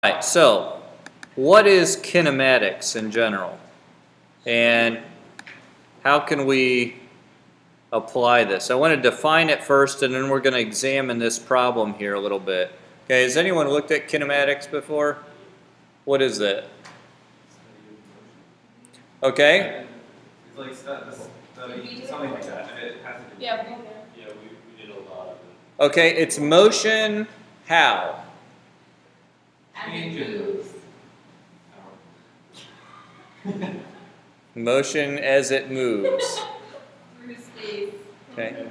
Alright, so what is kinematics in general? And how can we apply this? I want to define it first, and then we're going to examine this problem here a little bit. Okay, has anyone looked at kinematics before? What is that? Okay? It's like something like that. It has to be. Yeah, we did a lot of it. Okay, it's motion how? Motion as it moves. Okay.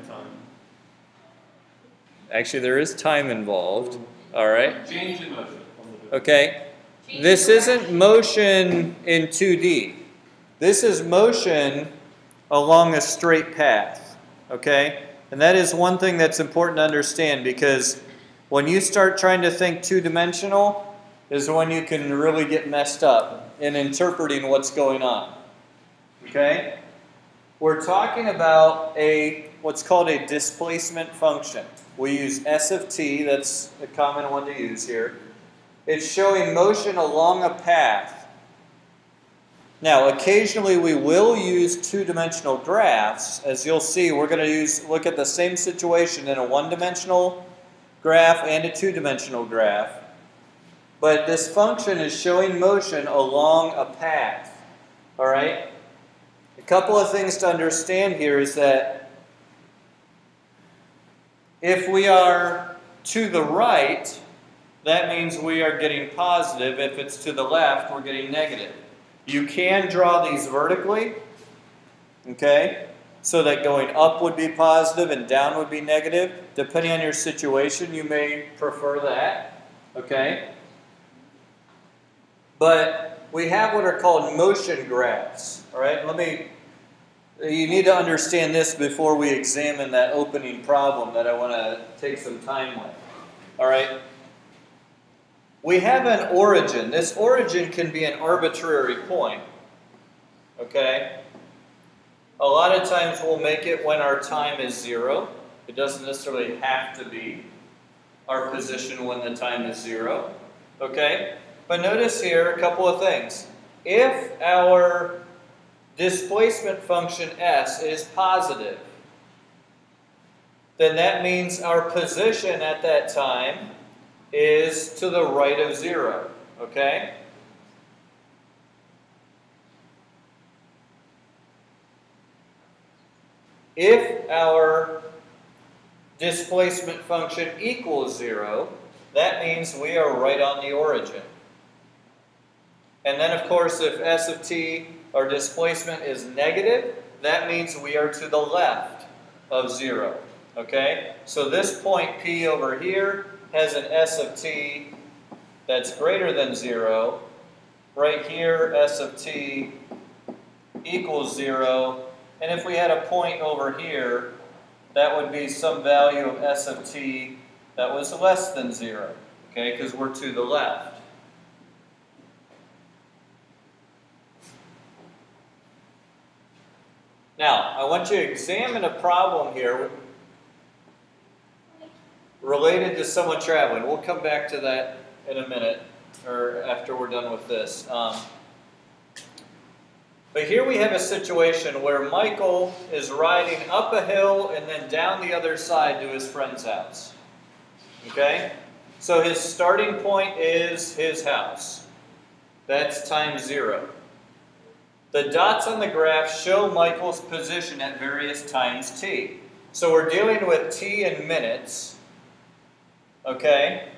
Actually, there is time involved. All right. Change in motion. Okay. This isn't motion in 2D. This is motion along a straight path. Okay? And that is one thing that's important to understand, because when you start trying to think two-dimensional is when you can really get messed up in interpreting what's going on. Okay? We're talking about what's called a displacement function. We use S of t, that's a common one to use here. It's showing motion along a path. Now, occasionally we will use two-dimensional graphs. As you'll see, we're going to look at the same situation in a one-dimensional graph and a two-dimensional graph. But this function is showing motion along a path. All right? A couple of things to understand here is that if we are to the right, that means we are getting positive. If it's to the left, we're getting negative. You can draw these vertically, okay? So that going up would be positive and down would be negative. Depending on your situation, you may prefer that, okay? But we have what are called motion graphs, all right? You need to understand this before we examine that opening problem that I want to take some time with, all right? We have an origin. This origin can be an arbitrary point, okay? A lot of times we'll make it when our time is 0. It doesn't necessarily have to be our position when the time is 0, okay? But notice here a couple of things. If our displacement function s is positive, then that means our position at that time is to the right of 0, okay? If our displacement function equals 0, that means we are right on the origin. And then, of course, if s of t, our displacement, is negative, that means we are to the left of 0, okay? So this point P over here has an s of t that's greater than 0. Right here, s of t equals 0. And if we had a point over here, that would be some value of s of t that was less than 0, okay, because we're to the left. Now, I want you to examine a problem here related to someone traveling. We'll come back to that in a minute, or after we're done with this. But here we have a situation where Michael is riding up a hill and then down the other side to his friend's house. Okay? So his starting point is his house. That's time 0. The dots on the graph show Michael's position at various times t. So we're dealing with t in minutes. Okay?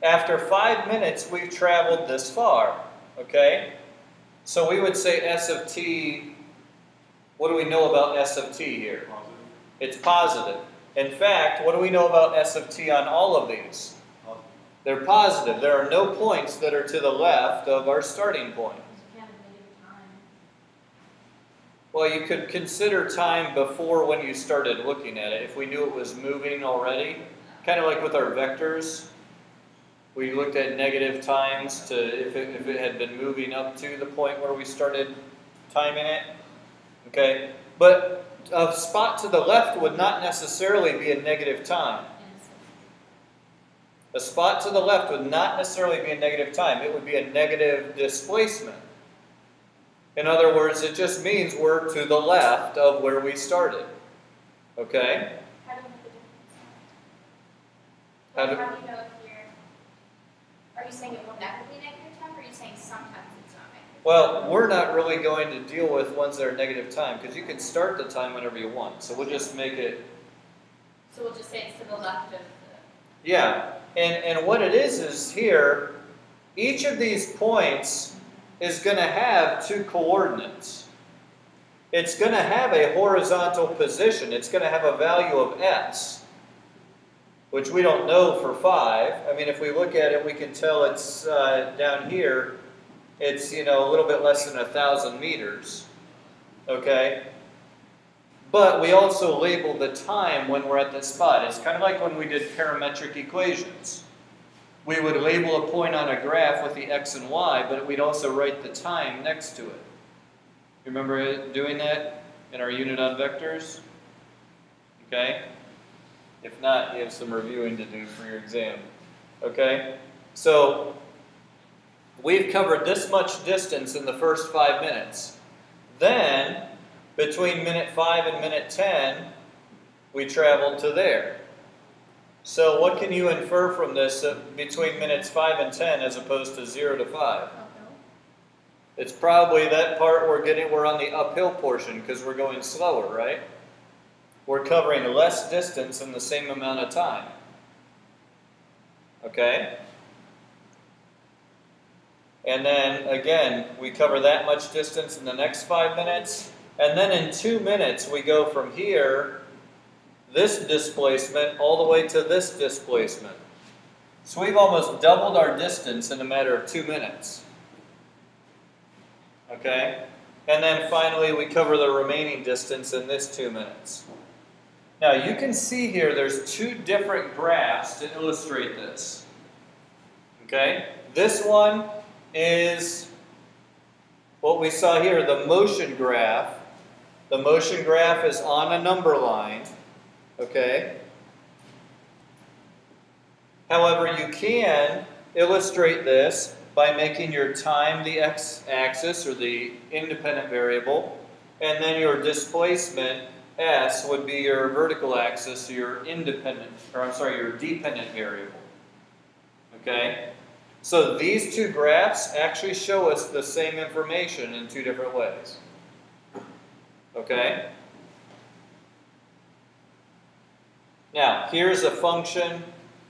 After 5 minutes, we've traveled this far. Okay? So we would say s of t, what do we know about s of t here? Positive. It's positive. In fact, what do we know about s of t on all of these? Positive. They're positive. There are no points that are to the left of our starting point. Well, you could consider time before when you started looking at it. If we knew it was moving already, kind of like with our vectors, we looked at negative times to if it had been moving up to the point where we started timing it. Okay, but a spot to the left would not necessarily be a negative time. A spot to the left would not necessarily be a negative time. It would be a negative displacement. In other words, it just means we're to the left of where we started. Okay? How do you make the difference? How do you know if you're, are you saying it will never be negative time, or are you saying sometimes it's not negative? Well, we're not really going to deal with ones that are negative time, because you can start the time whenever you want. So we'll just make it... So we'll just say it's to the left of the... Yeah. And what it is here, each of these points is going to have two coordinates. It's going to have a horizontal position. It's going to have a value of s, which we don't know for 5. I mean, if we look at it, we can tell it's down here. It's, a little bit less than 1,000 meters. Okay? But we also label the time when we're at this spot. It's kind of like when we did parametric equations. We would label a point on a graph with the x and y, but we'd also write the time next to it. You remember doing that in our unit on vectors? Okay? If not, you have some reviewing to do for your exam. Okay? So, we've covered this much distance in the first 5 minutes. Then, between minute 5 and minute 10, we traveled to there. So what can you infer from this between minutes 5 and 10 as opposed to 0 to 5? It's probably that part we're on the uphill portion because we're going slower, right? We're covering less distance in the same amount of time. Okay? And then, again, we cover that much distance in the next 5 minutes. And then in 2 minutes, we go from here, this displacement, all the way to this displacement. So we've almost doubled our distance in a matter of 2 minutes. Okay? And then finally, we cover the remaining distance in this 2 minutes. Now, you can see here there's 2 different graphs to illustrate this. Okay? This one is what we saw here, the motion graph. The motion graph is on a number line. Okay? However, you can illustrate this by making your time the x-axis, or the independent variable, and then your displacement, s, would be your vertical axis, your dependent variable. Okay? So these 2 graphs actually show us the same information in 2 different ways. Okay? Now, here's a function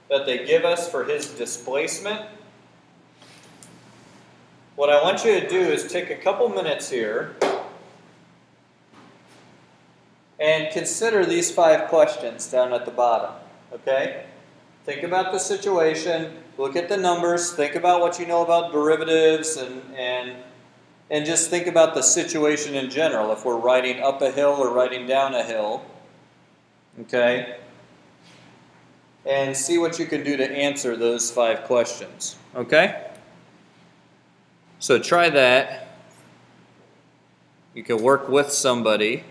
that they give us for his displacement. What I want you to do is take a couple minutes here and consider these 5 questions down at the bottom. Okay? Think about the situation, look at the numbers, think about what you know about derivatives, and just think about the situation in general, if we're riding up a hill or riding down a hill. Okay? And see what you can do to answer those 5 questions. Okay? So try that. You can work with somebody.